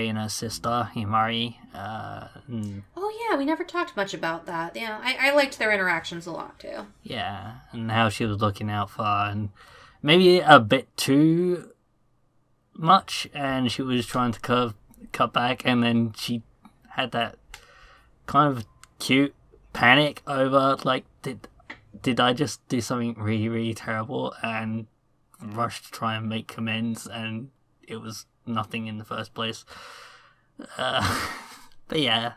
and her sister, Himari. Oh yeah, we never talked much about that. Yeah, I liked their interactions a lot too. Yeah, and how she was looking out for her, and maybe a bit too much, and she was trying to cut back, and then she had that kind of cute panic over, like, did I just do something really, really terrible and rush to try and make amends, and it was nothing in the first place. But yeah,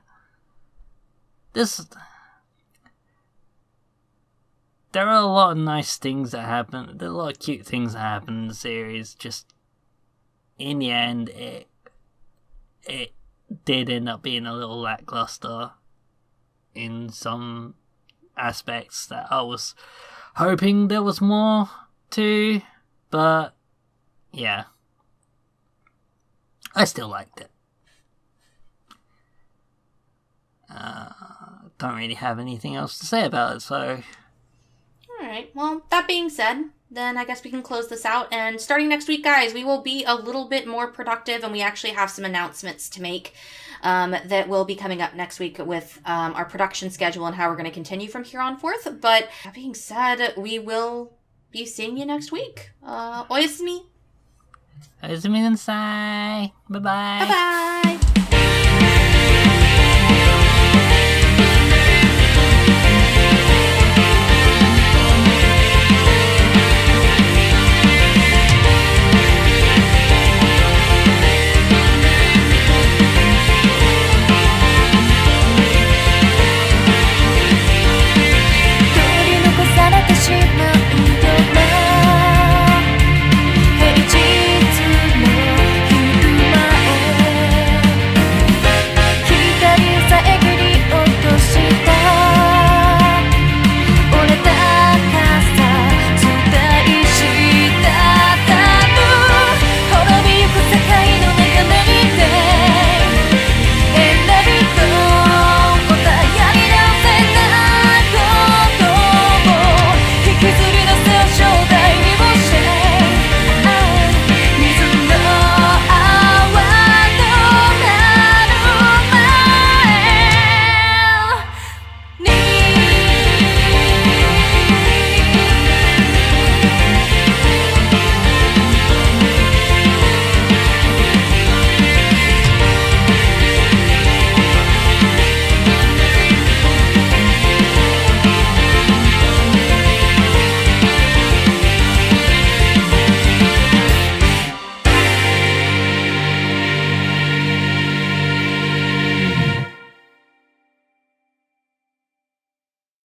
there are a lot of nice things that happen. There are a lot of cute things that happen in the series. Just in the end, it did end up being a little lackluster in some aspects that I was hoping there was more to, but yeah, I still liked it. Don't really have anything else to say about it, so... Alright, well, that being said, then I guess we can close this out, and starting next week, guys, we will be a little bit more productive, and we actually have some announcements to make that will be coming up next week with our production schedule and how we're going to continue from here on forth. But that being said, we will be seeing you next week. Oyasumi. Oyasumi nansai. Bye-bye. Bye-bye.